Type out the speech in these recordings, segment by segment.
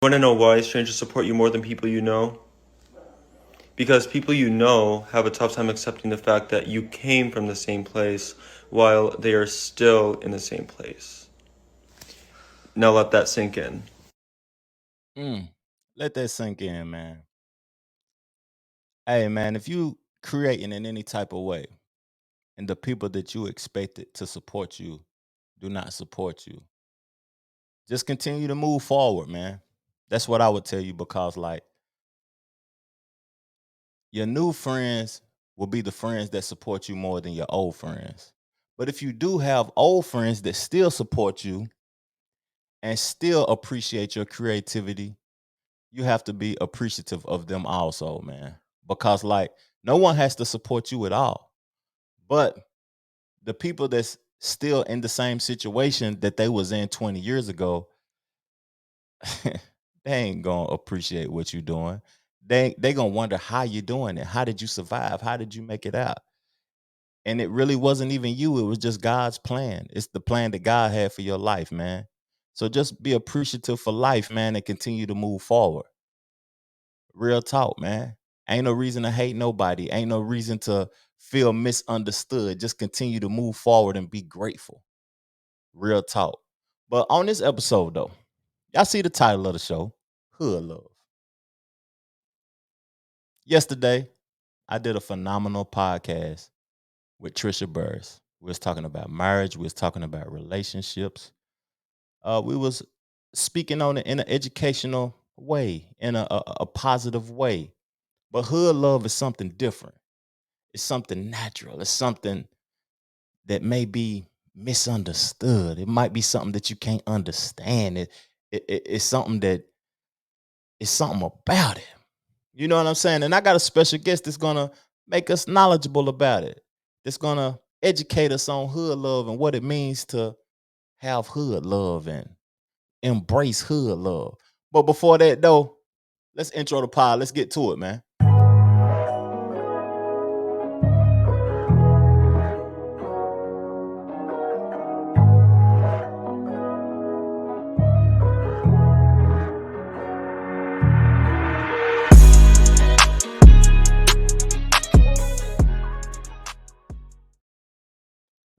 Want to know why strangers support you more than people you know? Because people you know have a tough time accepting the fact that you came from the same place while they are still in the same place. Now let that sink in. Mm, let that sink in, man. Hey, man, if you creating in any type of way and the people that you expected to support you do not support you, just continue to move forward, man. That's what I would tell you because, like, your new friends will be the friends that support you more than your old friends. But if you do have old friends that still support you and still appreciate your creativity, you have to be appreciative of them also, man. Because, like, no one has to support you at all. But the people that's still in the same situation that they was in 20 years ago, they ain't gonna appreciate what you're doing. They gonna wonder how you doing it. How did you survive? How did you make it out? And it really wasn't even you. It was just God's plan. It's the plan that God had for your life, man. So just be appreciative for life, man, and continue to move forward. Real talk, man. Ain't no reason to hate nobody. Ain't no reason to feel misunderstood. Just continue to move forward and be grateful. Real talk. But on this episode, though, y'all see the title of the show, Hood Love. Yesterday, I did a phenomenal podcast with Trisha Burris. We was talking about marriage. We was talking about relationships. We was speaking on it in an educational way, in a positive way. But hood love is something different. It's something natural. It's something that may be misunderstood. It might be something that you can't understand. It's something that it's something about it. You know what I'm saying? And I got a special guest that's gonna make us knowledgeable about it. That's gonna educate us on hood love and what it means to have hood love and embrace hood love. But before that, though, let's intro the pod. Let's get to it, man.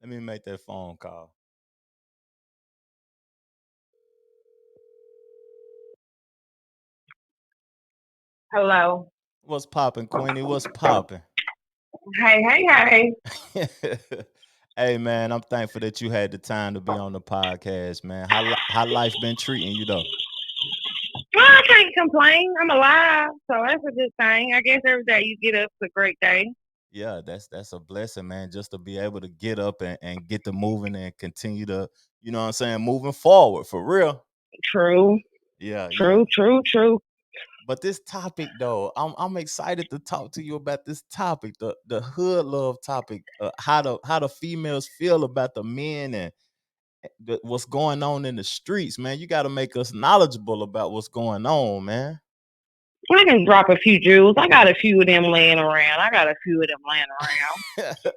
Let me make that phone call. Hello. What's popping, Qweenie? What's popping? Hey, hey, hey. Hey, man, I'm thankful that you had the time to be on the podcast, man. How life been treating you though? Well, I can't complain. I'm alive, so that's a good thing. I guess every day you get up is a great day. Yeah, that's a blessing, man. Just to be able to get up and get to moving and continue to, you know what I'm saying, moving forward for real. True, Yeah, yeah. true. But this topic though, I'm excited to talk to you about this topic, the hood love topic, how the females feel about the men and what's going on in the streets, man. You got to make us knowledgeable about what's going on, man. I can drop a few jewels. I got a few of them laying around.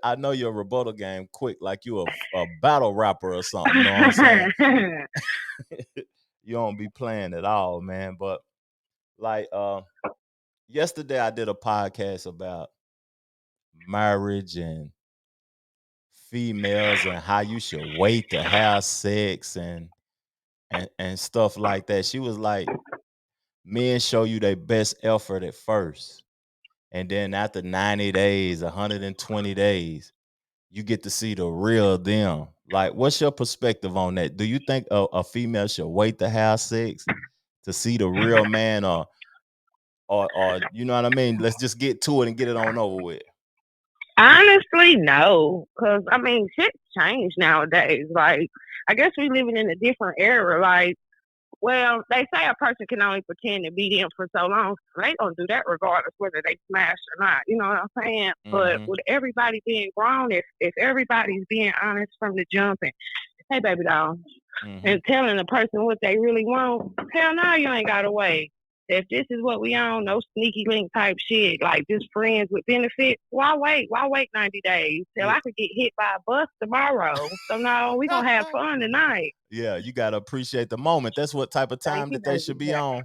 I know your rebuttal game quick, like you a battle rapper or something. Know what I'm saying? You don't be playing at all, man. But like yesterday, I did a podcast about marriage and females and how you should wait to have sex and stuff like that. She was like, men show you their best effort at first. And then after 90 days, 120 days, you get to see the real them. Like, what's your perspective on that? Do you think a female should wait to have sex to see the real man, or you know what I mean? Let's just get to it and get it on over with. Honestly, no, because I mean, shit's changed nowadays. Like, I guess we living in a different era. Like, well, they say a person can only pretend to be them for so long. So they gonna do that regardless whether they smash or not. You know what I'm saying? But Mm-hmm. with everybody being grown, if everybody's being honest from the jump and hey baby doll Mm-hmm. and telling the person what they really want, hell no, you ain't gotta wait. If this is what we own, no sneaky link type shit, like just friends with benefits, why wait? Why wait 90 days? Till Yeah. I could get hit by a bus tomorrow. So no, we gonna have fun tonight. Yeah, you gotta appreciate the moment. That's what type of Thank time you, that they baby. should be Yeah. on.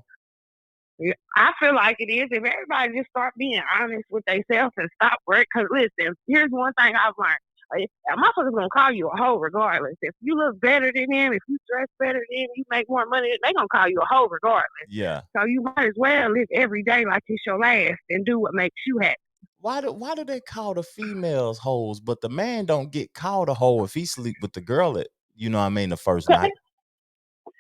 Yeah, I feel like it is. If everybody just start being honest with themselves and stop work, because listen, here's one thing I've learned. If a motherfucker's gonna call you a hoe regardless. If you look better than them, if you dress better than them, you make more money, they gonna call you a hoe regardless. Yeah. So you might as well live every day like it's your last and do what makes you happy. Why do they call the females hoes, but the man don't get called a hoe if he sleep with the girl at, you know what I mean, the first 'Cause night?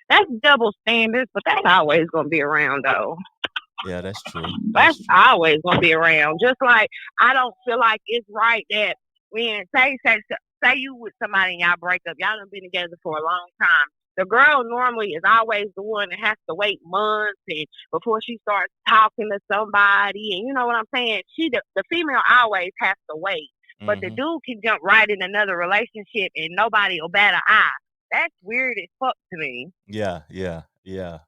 that's double standards, but that's always gonna be around though. Yeah, that's true. That's That's true. always gonna be around. Just like I don't feel like it's right that when say you with somebody and y'all break up, y'all done been together for a long time. The girl normally is always the one that has to wait months and before she starts talking to somebody, and you know what I'm saying. The female always has to wait, but the Hmm. dude can jump right in another relationship and nobody will bat an eye. That's weird as fuck to me. Yeah, yeah, yeah.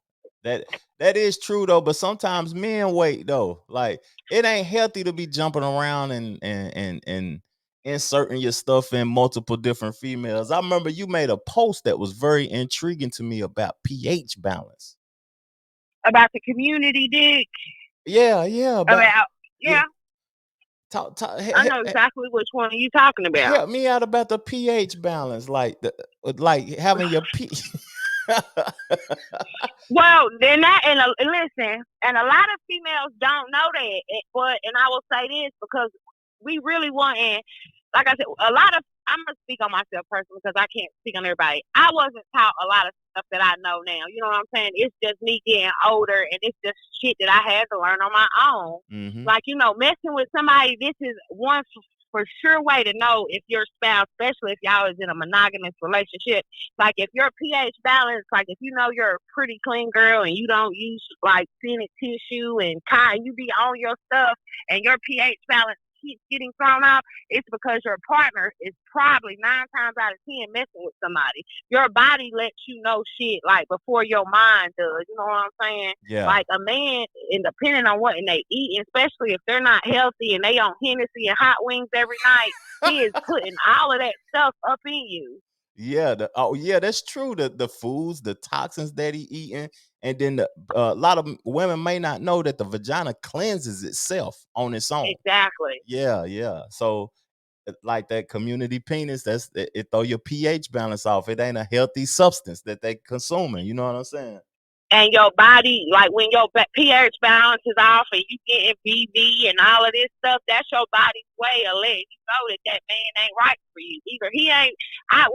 That that is true though, but sometimes men wait though. Like it ain't healthy to be jumping around and inserting your stuff in multiple different females. I remember you made a post that was very intriguing to me about pH balance. About the community dick, Yeah, yeah, but about yeah, yeah, talk, I know exactly which one are you talking about. help me out about the pH balance, like having your p. Well, then that and listen, and a lot of females don't know that. But and I will say this because we really want, and like I said, a lot of I'm gonna speak on myself personally because I can't speak on everybody. I wasn't taught a lot of stuff that I know now. You know what I'm saying? It's just me getting older, and it's just shit that I had to learn on my own. Hmm. Like messing with somebody. This is one for sure way to know if your spouse, especially if y'all is in a monogamous relationship, like if your pH balance, like if you know you're a pretty clean girl and you don't use like scented tissue and cotton, you be on your stuff and your pH balance keeps getting thrown off, it's because your partner is probably 9 times out of 10 messing with somebody. Your body lets you know shit like before your mind does. You know what I'm saying? Yeah. Like a man, and depending on what they eat, especially if they're not healthy and they on Hennessy and hot wings every night, he is putting all of that stuff up in you. Yeah, oh yeah, that's true. The foods, the toxins that he eating, and then a lot of women may not know that the vagina cleanses itself on its own. Exactly. Yeah, yeah. So like that community penis, it throw your pH balance off. It ain't a healthy substance that they consuming. You know what I'm saying? And your body, like when your pH balance is off and you getting BV and all of this stuff, that's your body's way of letting you know that that man ain't right for you. Either he ain't, I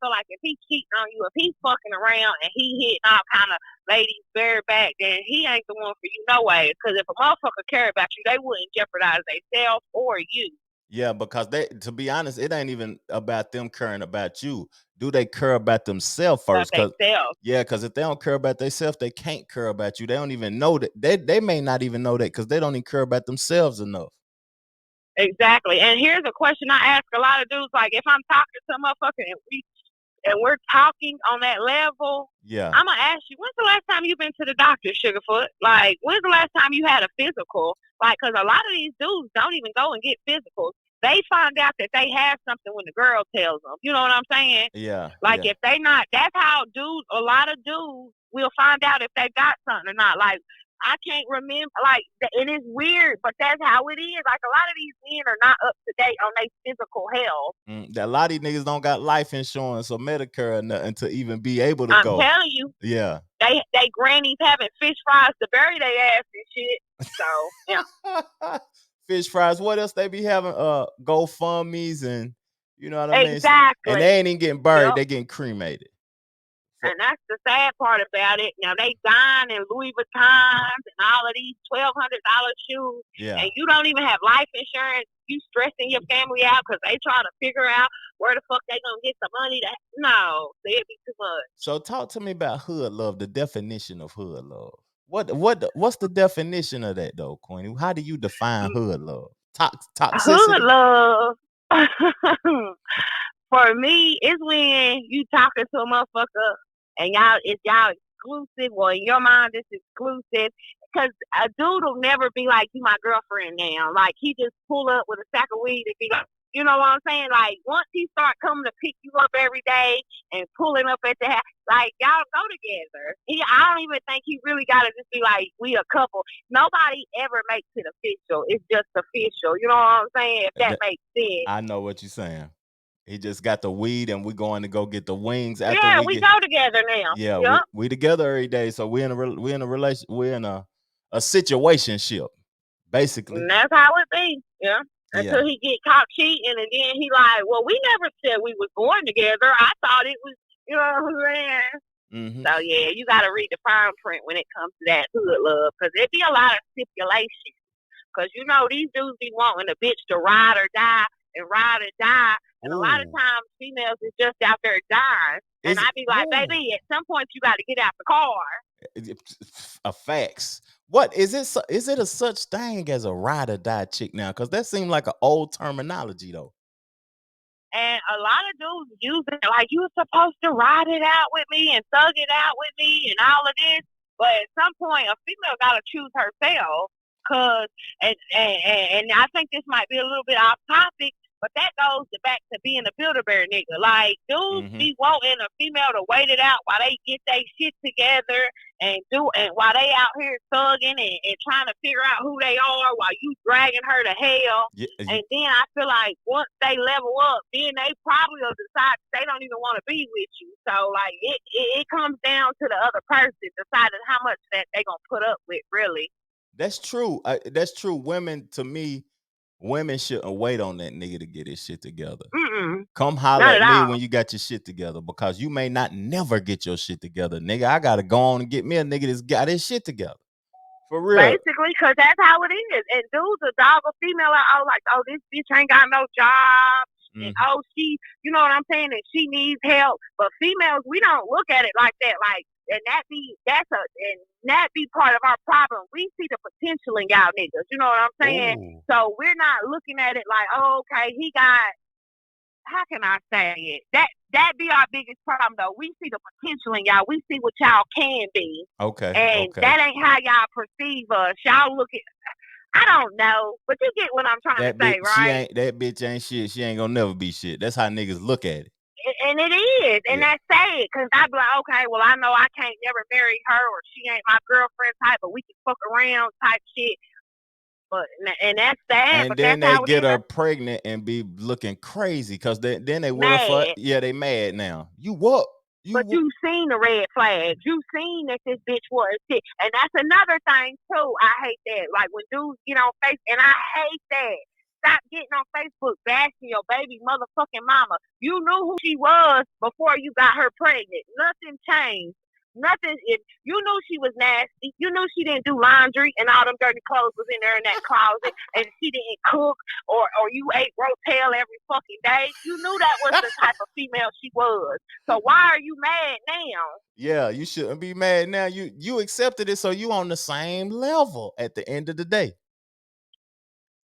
feel like if he cheating on you, if he's fucking around and he hitting all kind of ladies bareback, then he ain't the one for you no way. Because if a motherfucker care about you, they wouldn't jeopardize themselves or you. Yeah, because to be honest, it ain't even about them caring about you. Do they care about themselves But first? they Because self. yeah, because if they don't care about themselves, they can't care about you. They don't even know that. They may not even know that because they don't even care about themselves enough. Exactly. And here's a question I ask a lot of dudes, like if I'm talking to a motherfucker and we're talking on that level, Yeah. I'm gonna ask you, when's the last time you've been to the doctor, Sugarfoot? Like, when's the last time you had a physical? Like, because a lot of these dudes don't even go and get physicals. They find out that they have something when the girl tells them. You know what I'm saying? Yeah. Like, Yeah. if they not, that's how dudes, a lot of dudes will find out if they got something or not. Like, I can't remember, like, and it's weird, but that's how it is. Like, a lot of these men are not up to date on their physical health. A lot of these niggas don't got life insurance or Medicare or nothing to even be able to I'm go. telling you, Yeah. they grannies having fish fries to bury their ass and shit. So yeah, Fish fries. What else they be having? GoFundMe's and you know what I mean? And they exactly. ain't even getting buried, Yep. they getting cremated. And that's the sad part about it. Now they dying in Louis Vuittons and all of these $1,200 shoes, Yeah. and you don't even have life insurance. You stressing your family out because they trying to figure out where the fuck they gonna get the money. No, it'd be too much. So talk to me about hood love, the definition of hood love. What's the definition of that though, Qweeni? How do you define hood love? Hood Toxicity? love. For me, it's when you talking to a motherfucker and y'all exclusive, or in your mind it's exclusive. Cause a dude will never be like, you my girlfriend now. Like he just pull up with a sack of weed and be like, You know what I'm saying? Like once he start coming to pick you up every day and pulling up at the house, like y'all go together. I don't even think he really got to just be like we a couple. Nobody ever makes it official. It's just official. You know what I'm saying? If that makes sense. I know what you're saying. He just got the weed, and we're going to go get the wings after Yeah, we we get. go together now. Yeah, Yep. we together every day, so we're in a relation, we're in a situationship, basically. And that's how it be. Yeah. Yeah. Until he get caught cheating, and then he like, well, we never said we was going together. I thought it was, you know what I'm saying? Mm-hmm. So yeah, you got to read the fine print when it comes to that hood love, because there be a lot of stipulations. Because you know these dudes be wanting a bitch to ride or die and ride or die, and a lot of times females is just out there dying. And I be like, baby, at some point you got to get out the car. Facts. What is it? Is it a such thing as a ride or die chick now? Because that seemed like an old terminology though. And a lot of dudes use it like you were supposed to ride it out with me and thug it out with me and all of this. But at some point, a female got to choose herself. And I think this might be a little bit off topic, but that goes back to being a Build-A-Bear nigga. Like, dudes be wanting a female to wait it out while they get their shit together and while they out here thugging and trying to figure out who they are while you dragging her to hell. Yeah, and then I feel like once they level up, then they probably will decide they don't even want to be with you. So, like, it comes down to the other person deciding how much that they going to put up with, really. That's true. That's true. Women, to me, women shouldn't wait on that nigga to get his shit together. Come holler at me when you got your shit together, because you may not never get your shit together, nigga. I gotta go on and get me a nigga that's got his shit together. For real. Basically, because that's how it is. And dudes will dog a female out like, oh, this bitch ain't got no job. And oh, she, you know what I'm saying, and she needs help. But females, we don't look at it like that. Like, and that be part of our problem. We see the potential in y'all niggas. You know what I'm saying? Ooh. So we're not looking at it like, oh, okay, he got. How can I say it? That be our biggest problem though. We see the potential in y'all. We see what y'all can be. Okay. And that ain't how y'all perceive us. Y'all look at. I don't know, but you get what I'm trying to say, right? That bitch ain't shit. She ain't gonna never be shit. That's how niggas look at it. And it is, and that's sad, because I be like, okay, well, I know I can't never marry her, or she ain't my girlfriend type, but we can fuck around type shit. But and that's sad. And then they get her pregnant and be looking crazy, because then they would have fucked. Yeah, they mad now. You what? But you seen the red flags. You seen that this bitch was sick. And that's another thing, too. I hate that. Like, when dudes get on Facebook, and I hate that. Stop getting on Facebook bashing your baby motherfucking mama. You knew who she was before you got her pregnant. Nothing changed. Nothing. If you knew she was nasty, you knew she didn't do laundry and all them dirty clothes was in there in that closet, and she didn't cook, or you ate rotel every fucking day. You knew that was the type of female she was. So why are you mad now? Yeah, you shouldn't be mad now. You accepted it, so you on the same level at the end of the day.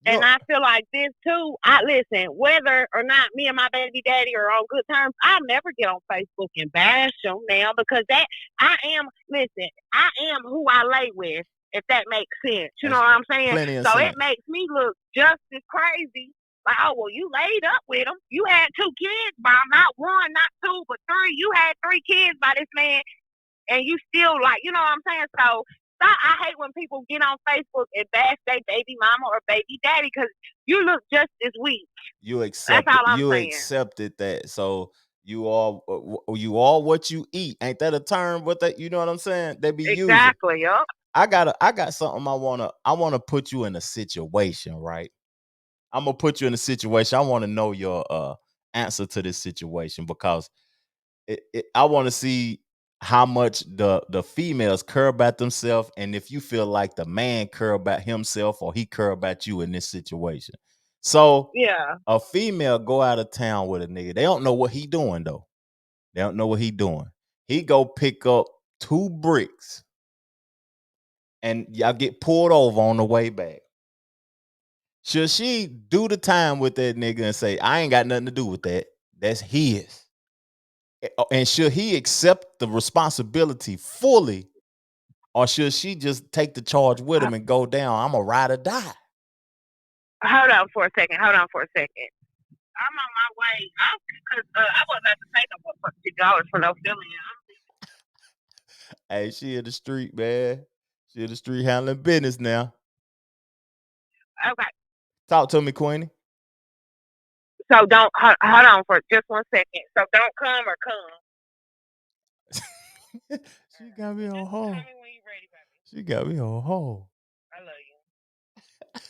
And I feel like this too. Listen, whether or not me and my baby daddy are on good terms, I'll never get on Facebook and bash them now, because I am who I lay with, if that makes sense. You know what I'm saying? So it makes me look just as crazy. Like, oh, well, you laid up with him. You had 2 kids by him. Not 1, not 2, but 3. You had 3 kids by this man, and you still, like, you know what I'm saying? So I hate when people get on Facebook and bash their baby mama or baby daddy, because you look just as weak. That's all I'm saying. Accepted that. So you all what you eat. Ain't that a term? What that, you know what I'm saying? They be using. Exactly. Yup. I got something I wanna put you in a situation, right? I'm gonna put you in a situation. I want to know your answer to this situation, because I want to see how much the females care about themselves, and if you feel like the man care about himself or he care about you in this situation. So yeah, a female go out of town with a nigga. They don't know what he doing though. They don't know what he doing. He go pick up 2 bricks, and y'all get pulled over on the way back. Should she do the time with that nigga and say, I ain't got nothing to do with that? That's his. And should he accept the responsibility fully, or should she just take the charge with him and go down? I'm a ride or die. Hold on for a second. I'm on my way. Cause I wasn't about to pay no $50 for no filling. Hey, she in the street, man. She in the street handling business now. Okay. Talk to me, Qweeni. So don't hold on for just 1 second. So don't come or come. She got me on Just call hold. me when you're ready, baby. She got me on hold. I love you.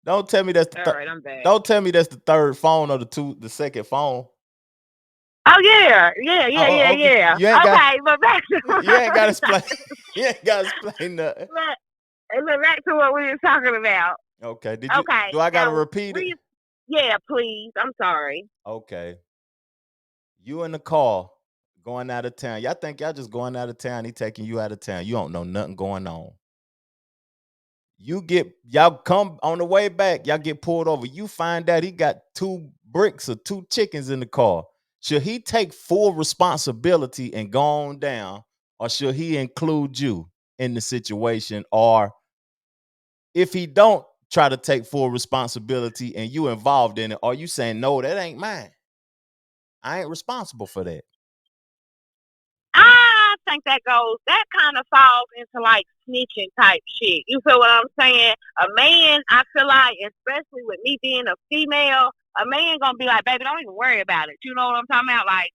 Don't tell me that's the All right, I'm back. don't tell me that's the third phone or the second phone. Oh yeah, yeah, yeah, yeah, Okay. yeah. You ain't got Okay, but back to you ain't got to explain. You ain't got to explain nothing. look back to what we were talking about. Okay. Okay, Do I gotta now repeat it? yeah, please. I'm sorry. Okay. You in the car going out of town. Y'all think y'all just going out of town. He taking you out of town. You don't know nothing going on. Y'all come on the way back. Y'all get pulled over. You find out he got 2 bricks or 2 chickens in the car. Should he take full responsibility and go on down, or should he include you in the situation? Or if he don't try to take full responsibility and you involved in it, are you saying no, that ain't mine? I ain't responsible for that. I think that kind of falls into like snitching type shit. You feel what I'm saying? A man, I feel like, especially with me being a female, a man gonna be like, baby, don't even worry about it. You know what I'm talking about? Like,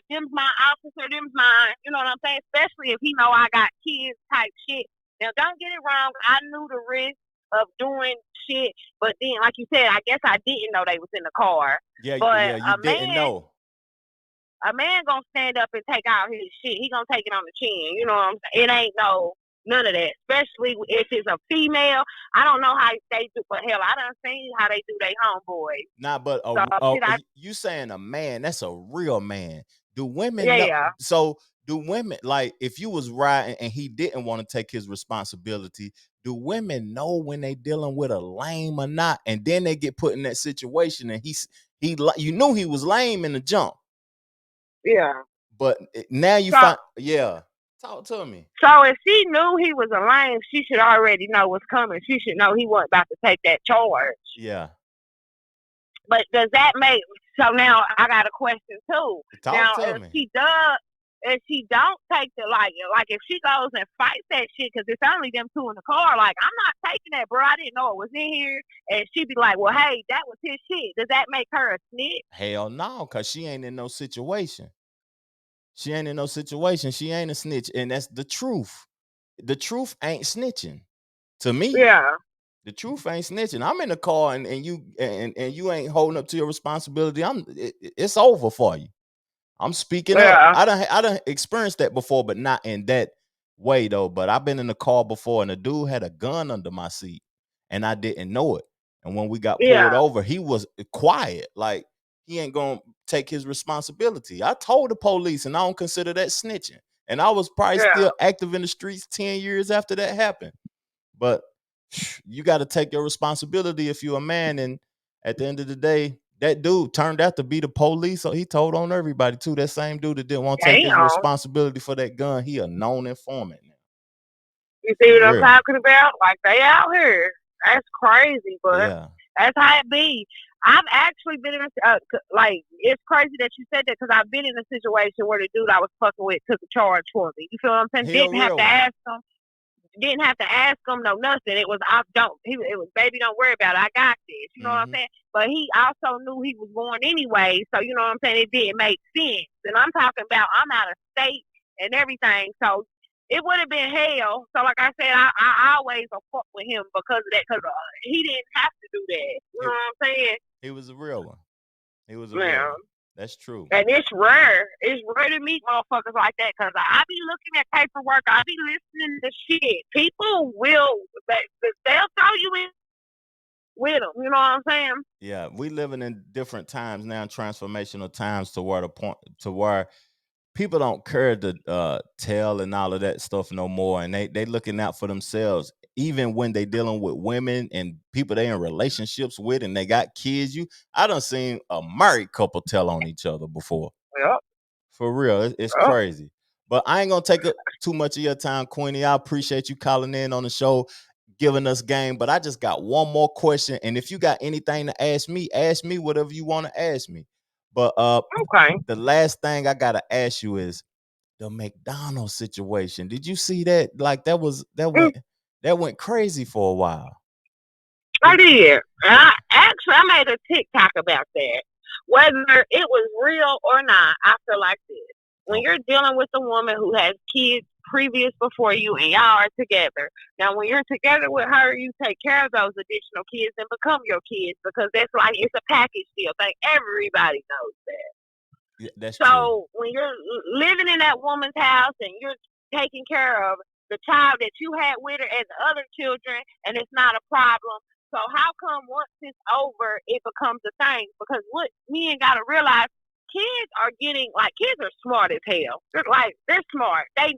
them's my officer, them's mine. You know what I'm saying? Especially if he know I got kids type shit. Now, don't get it wrong. I knew the risk of doing shit, but then, like you said, I guess I didn't know they was in the car. Yeah, But you didn't know. a man gonna stand up and take out his shit. He gonna take it on the chin. You know what I'm saying? It ain't none of that. Especially if it's a female. I don't know how they do, but hell, I done seen how they do they homeboys. Nah, but So you saying a man? That's a real man. Do women know? yeah. So do women, like, if you was riding and he didn't want to take his responsibility? Do women know when they dealing with a lame or not? And then they get put in that situation, and you knew he was lame in the jump, Yeah. but now you So find, yeah. Talk to me. so if she knew he was a lame, she should already know what's coming. She should know he wasn't about to take that charge. Yeah. But does that make so now I got a question too. Talk Now to if me. she don't take the like if she goes and fights that shit because it's only them 2 in the car, like I'm not taking that, bro. I didn't know it was in here, and she be like, well, hey, that was his shit. Does that make her a snitch? Hell no, cause she ain't in no situation. She ain't in no situation. She ain't a snitch, and that's the truth. The truth ain't snitching. To me, Yeah. the truth ain't snitching. I'm in the car and you ain't holding up to your responsibility. It's over for you. I'm speaking up. Yeah. I done experienced that before, but not in that way though. But I've been in the car before, and the dude had a gun under my seat, and I didn't know it. And when we got pulled Yeah. over, he was quiet, like he ain't gonna take his responsibility. I told the police, and I don't consider that snitching. And I was probably Yeah. still active in the streets 10 years after that happened. But you got to take your responsibility if you're a man. And at the end of the day, that dude turned out to be the police. So he told on everybody too. That same dude that didn't want to take his Damn. responsibility for that gun, he a known informant now. You see For what I'm real. talking about? Like they out here. That's crazy, but Yeah. that's how it be. I've actually been in like it's crazy that you said that because I've been in a situation where the dude I was fucking with took a charge for me. You feel what I'm saying? He a real one. Didn't have to ask him no nothing. It was it was baby, don't worry about it. I got this. You know what I'm saying? But he also knew he was going anyway, so you know what I'm saying. It didn't make sense. And I'm talking about I'm out of state and everything, so it would have been hell. So like I said, I always will fuck with him because of that. Because he didn't have to do that. You know what I'm saying? He was a real one. He was a Yeah. real one. That's true. And it's rare. It's rare to meet motherfuckers like that because I be looking at paperwork. I be listening to shit. People they'll throw you in with them. You know what I'm saying? Yeah, we living in different times now, transformational times, to where people don't care to tell and all of that stuff no more, and they looking out for themselves. Even when they dealing with women and people they in relationships with, and they got kids. I done seen a married couple tell on each other before. Yep. For real, it's Yep. crazy. But I ain't gonna take up too much of your time, Qweeni. I appreciate you calling in on the show. giving us game. But I just got one more question, and if you got anything to ask me whatever you want to ask me. But Okay. the last thing I gotta ask you is the McDonald's situation. Did you see that? Like Mm, that went crazy for a while. I did. I made a TikTok about that. Whether it was real or not, I feel like this. When Oh, you're dealing with a woman who has kids previous before you and y'all are together. Now, when you're together with her, you take care of those additional kids and become your kids because that's like it's a package deal. Like everybody knows that. yeah, that's true. So when you're living in that woman's house and you're taking care of the child that you had with her and the other children, and it's not a problem. So how come once it's over, it becomes a thing? Because what men gotta realize, kids are getting like kids are smart as hell. They're smart. They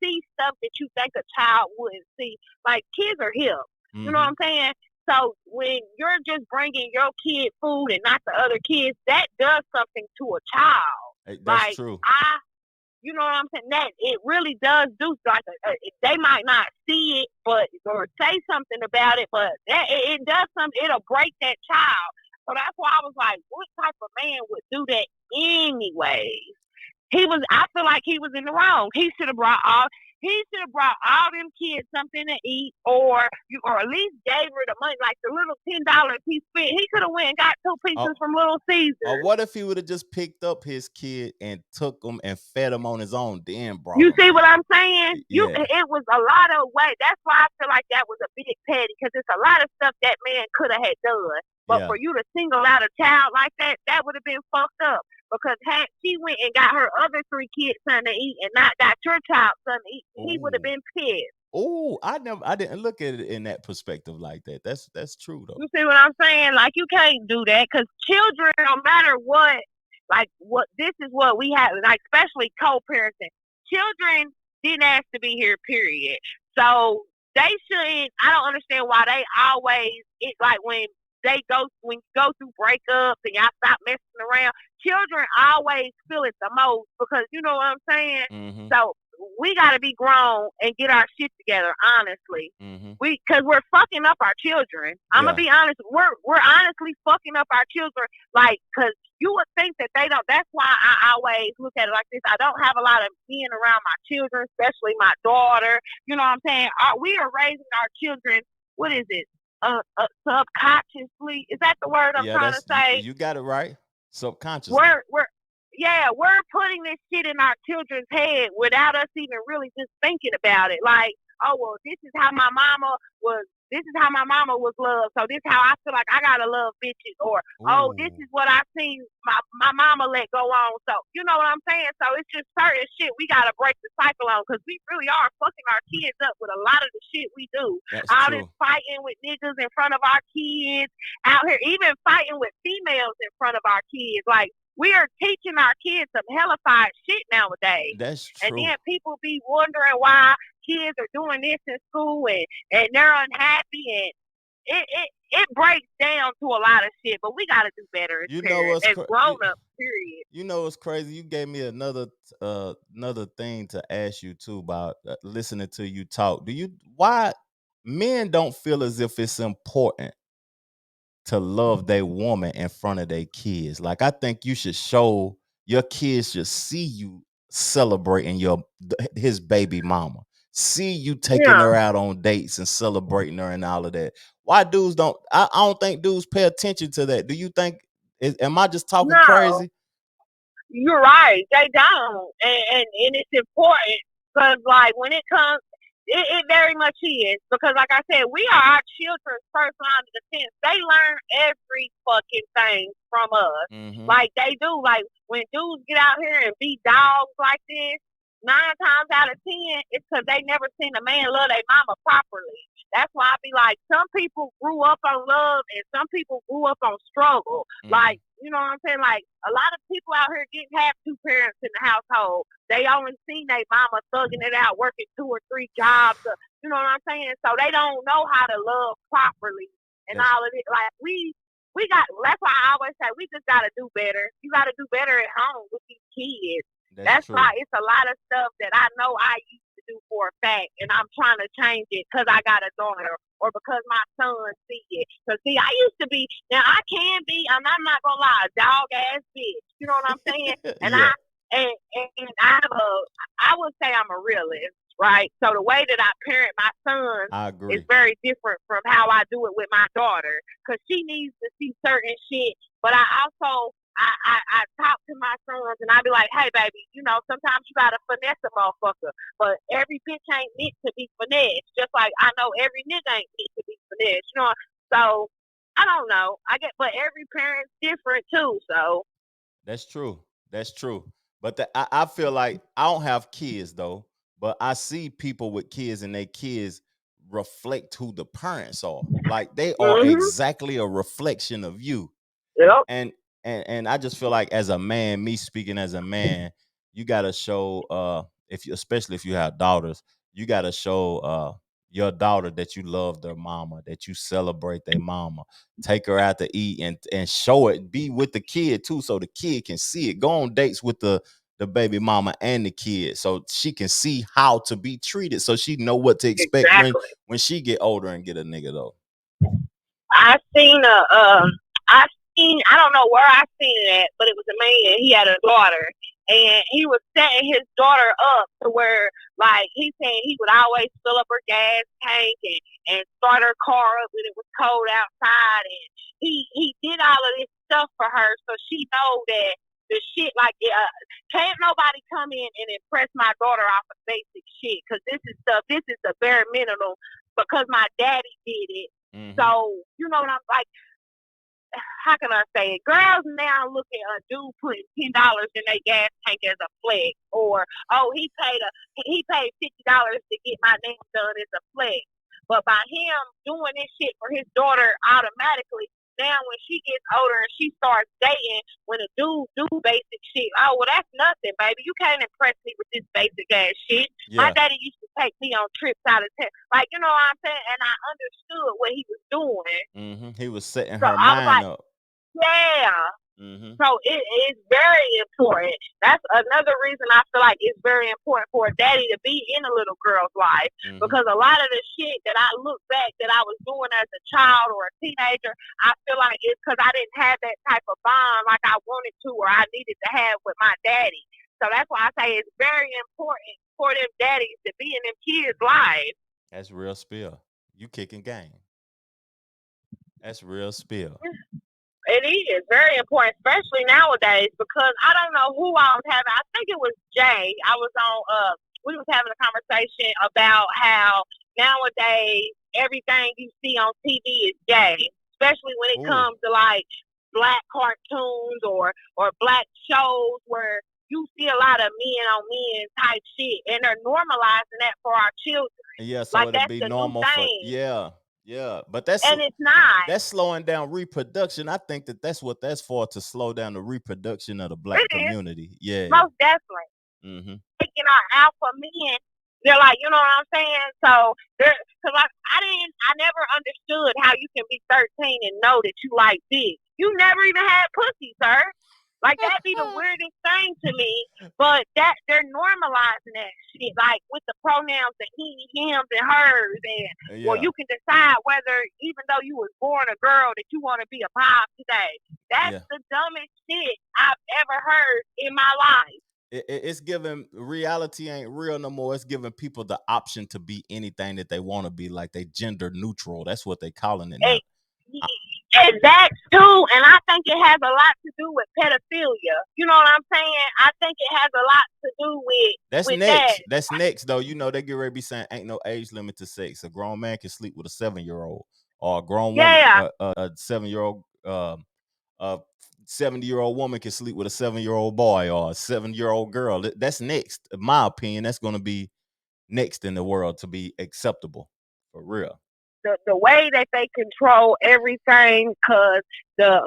see stuff that you think a child wouldn't see. Like kids are hip. You know what Mm-hmm. I'm saying? So when you're just bringing your kid food and not the other kids, that does something to a child. That's Like true. you know what I'm saying? That it really does do like they might not see it, but or say something about it, but it does something. It'll break that child. So that's why I was like, what type of man would do that anyway? I feel like he was in the wrong. He should have brought all them kids something to eat, or at least gave her the money, like the little $10 he spent. He could have went and got two Or, pizzas from Little or Caesars. what if he would have just picked up his kid and took him and fed him on his own, then brought You him see what back? I'm saying? Yeah, It was a lot of way. That's why I feel like that was a big petty because it's a lot of stuff that man could have had done. But yeah. for you to single out a child like that would have been fucked up. Because had she went and got her other three kids something to eat and not got your child something to eat, he would have Oh, been pissed. oh, I didn't look at it in that perspective like that. That's true though. You see what I'm saying? Like you can't do that because children, no matter what, like what this is what we have, like especially co-parenting. Children didn't ask to be here, period. So they shouldn't. I don't understand why they always. It like when you go through breakups and y'all stop messing around. Children always feel it the most because you know what I'm saying. Mm-hmm. So we got to be grown and get our shit together. Honestly, Mm-hmm. because we're fucking up our children. I'm gonna Yeah. be honest. We're honestly fucking up our children. Like, cause you would think that they don't. That's why I always look at it like this. I don't have a lot of men around my children, especially my daughter. You know what I'm saying? We are raising our children. What is it? Subconsciously. Is that the word I'm Yeah, trying to that's say? you got it right. Subconsciously. We're putting this shit in our children's head without us even really just thinking about it. Like, oh well, this is how my mama was loved, so this is how I feel like I gotta love bitches, or oh, this Ooh. is what I seen my mama let go on. So you know what I'm saying? So it's just certain shit we gotta break the cycle on because we really are fucking our kids up with a lot of the shit we do. That's All this true. fighting with niggas in front of our kids out here, even fighting with females in front of our kids. Like we are teaching our kids some hellified shit nowadays. That's And true. then people be wondering why kids are doing this in school and they're unhappy and it breaks down to a lot of shit, but we gotta do better as You know parents, what's as grown ups, period. you know what's crazy? You gave me another thing to ask you too about listening to you talk. Why men don't feel as if it's important to love their woman in front of their kids? Like I think you should show your kids should see you celebrating his baby mama. See you taking Yeah. her out on dates and celebrating her and all of that. Why dudes don't I don't think dudes pay attention to that. Do you think am I just talking No. crazy? You're right. They don't, and it's important because like when it comes, it very much is because like I said, we are our children's first line of defense. They learn every fucking thing from us, Mm-hmm. like they do. Like when dudes get out here and be dogs like this, 9 times out of 10, it's because they never seen a man love their mama properly. That's why I be like, some people grew up on love and some people grew up on struggle. Mm-hmm. Like, you know what I'm saying? Like, a lot of people out here didn't have two parents in the household. They only seen their mama thugging it out, working 2 or 3 jobs. You know what I'm saying? So they don't know how to love properly and That's all of it. Like, that's why I always say we just got to do better. You got to do better at home with these kids. that's That's true. why it's a lot of stuff that I know I used to do for a fact, and I'm trying to change it because I got a daughter or because my son see it. Because see, I used to be. Now I can be. I'm not gonna lie, a dog ass bitch. You know what I'm saying? And Yeah, and I have a. I would say I'm a realist, right? So the way that I parent my son I is agree. very different from how I do it with my daughter because she needs to see certain shit. But I also I talk to my sons and I be like, hey baby, you know, sometimes you gotta finesse a motherfucker. But every bitch ain't meant to be finessed. Just like I know every nigga ain't meant to be finessed. You know, so I don't know. I get but every parent's different too, so That's true. That's true. But I feel like I don't have kids though, but I see people with kids and their kids reflect who the parents are. Like they are mhm. exactly a reflection of you. Yep. And and I just feel like as a man, me speaking as a man, you gotta show if you especially if you have daughters, you gotta show your daughter that you love their mama, that you celebrate their mama, take her out to eat and show it, be with the kid too, so the kid can see it. Go on dates with the baby mama and the kid so she can see how to be treated, so she know what to expect Exactly. when she get older and get a nigga though. I seen I seen I don't know where I seen it at, but it was a man. He had a daughter, and he was setting his daughter up to where, like, he saying he would always fill up her gas tank and start her car up when it was cold outside, and he did all of this stuff for her, so she know that the shit like can't nobody come in and impress my daughter off of basic shit because this is stuff. This is the bare minimum because my daddy did it. Hmm. So, you know what I'm like, how can I say it? Girls now look at a dude putting $10 in their gas tank as a flex, or oh he paid $50 to get my nails done as a flex. But by him doing this shit for his daughter automatically, now when she gets older and she starts dating, when a dude do basic shit, oh well that's nothing, baby. You can't impress me with this basic ass shit. My Yeah. daddy used to take me on trips out of town, like you know what I'm saying, and I understood what he was doing. He was setting So her I was mind like, up. yeah. Hmm. So it is very important. That's another reason I feel like it's very important for a daddy to be in a little girl's life Hmm. because a lot of the shit that I look back that I was doing as a child or a teenager, I feel like it's because I didn't have that type of bond like I wanted to or I needed to have with my daddy. So that's why I say it's very important for them daddies to be in them kids' lives. That's real spill. You kicking game. That's real spill. It is very important, especially nowadays, because I don't know who I was having. I think it was Jay. I was on. We was having a conversation about how nowadays everything you see on TV is gay, especially when it Ooh. comes to like black cartoons or black shows where you see a lot of men on men type shit, and they're normalizing that for our children. Yeah, so Like it'll that's be the new normal for thing, yeah, yeah. But and it's not. that's slowing down reproduction. I think that's what that's for, to slow down the reproduction of the black It is community. Yeah. most definitely. Hmm. Taking our alpha men. They're like, you know what I'm saying? So cause like I never understood how you can be 13 and know that you like dick. You never even had pussy, sir. Like that'd be the weirdest thing to me. But that they're normalizing that shit, like with the pronouns, the he, hims, and hers, and well, Yeah, you can decide whether, even though you was born a girl, that you want to be a pop today. That's yeah. the dumbest shit I've ever heard in my life. It's giving reality ain't real no more. It's giving people the option to be anything that they want to be, like they gender neutral. That's what they calling it now. And, and that too, and I think it has a lot to do with pedophilia. You know what I'm saying? I think it has a lot to do That's with that. next. That's next, though. You know, they get ready to be saying ain't no age limit to sex. A grown man can sleep with a 7-year-old, or a grown woman, Yeah, a 7-year-old, a 70-year-old woman can sleep with a 7-year-old boy or a 7-year-old girl. That's next. In my opinion, that's going to be next in the world to be acceptable for real. the way that they control everything, because the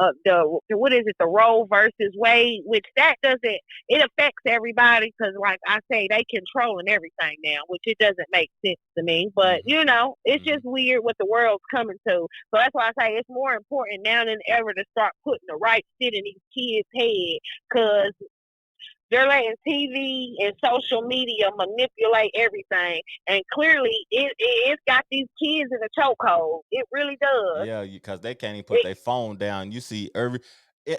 what is it, the Roe versus Wade, which that doesn't, it affects everybody because like I say, they controlling everything now, which it doesn't make sense to me. But Hmm. you know, it's Hmm. just weird what the world's coming to. So that's why I say it's more important now than ever to start putting the right shit in these kids' head, because They're letting TV and social media manipulate everything, and clearly it's got these kids in a chokehold. It really does. Yeah, because they can't even put It, their phone down. You see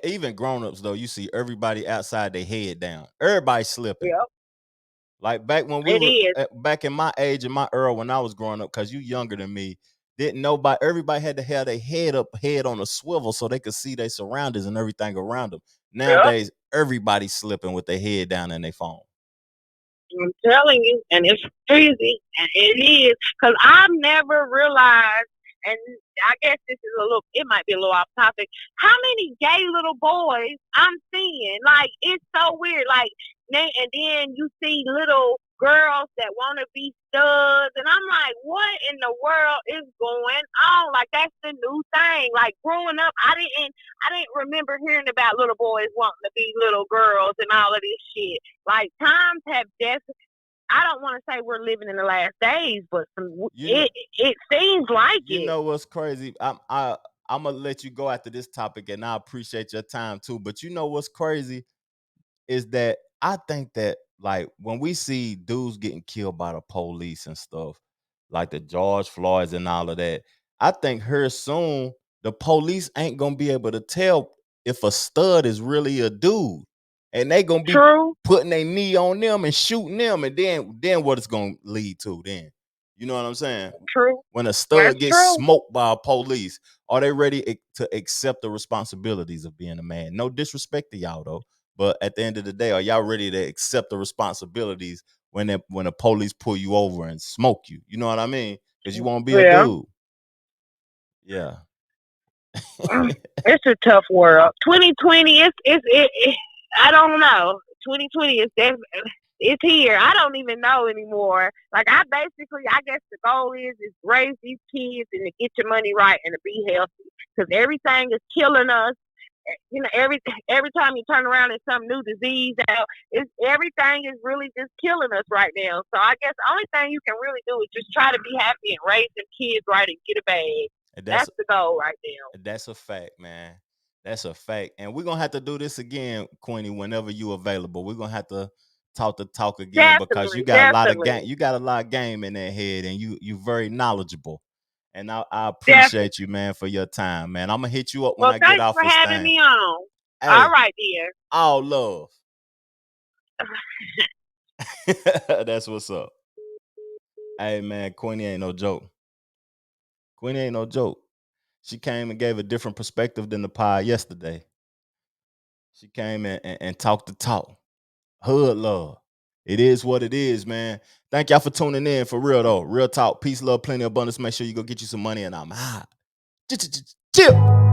even grown-ups though, you see everybody outside their head down. Everybody slipping. yep, Like back when we it were is. back in my age and my era when I was growing up, because you younger than me, didn't nobody everybody had to have their head on a swivel so they could see their surroundings and everything around them. Yep. Nowadays, everybody's slipping with their head down in their phone. I'm telling you, and it's crazy, and it is, because I've never realized, and I guess this is it might be a little off topic, how many gay little boys I'm seeing. Like, it's so weird. Like, and then you see little girls that want to be studs, and I'm like, what in the world is going on? Like, that's the new thing. Like, growing up, I didn't remember hearing about little boys wanting to be little girls and all of this shit. Like, times have definitely. I don't want to say we're living in the last days, but You know, it seems like you it. know what's crazy? I'm gonna let you go after this topic, and I appreciate your time too. But you know what's crazy is that I think that like when we see dudes getting killed by the police and stuff, like the George Floyds and all of that, I think here soon the police ain't gonna be able to tell if a stud is really a dude, and they gonna be True, putting their knee on them and shooting them, and then what it's gonna lead to then? You know what I'm saying? true. When a That's stud gets true. smoked by a police, are they ready to accept the responsibilities of being a man? No disrespect to y'all though, but at the end of the day, are y'all ready to accept the responsibilities when the police pull you over and smoke you? You know what I mean? Because you won't be a Yeah. dude. Yeah. It's a tough world. 2020, I don't know. 2020 it's here. I don't even know anymore. Like, I guess the goal is raise these kids and to get your money right and to be healthy, because everything is killing us. You know, every time you turn around, there's some new disease out. Everything is really just killing us right now. So I guess the only thing you can really do is just try to be happy and raise them kids right and get a bag. And That's the goal right now. that's a fact, man. That's a fact. And we're gonna have to do this again, Qweenie, whenever you available. We're gonna have to talk the talk again because Definitely, you got a lot of game. definitely, You got a lot of game in that head, and you very knowledgeable. And I definitely. appreciate you, man, for your time, man. I'm gonna hit you up when Well, I get thanks off for this having thing. me on. All Hey, right, dear. all love. That's what's up. Hey, man, Qweenie ain't no joke. Qweenie ain't no joke. She came and gave a different perspective than the pod yesterday. She came and talked the talk. Hood love. It is what it is, man. Thank y'all for tuning in. For real though. Real talk. Peace, love, plenty of abundance. Make sure you go get you some money, and I'm hot. Chill.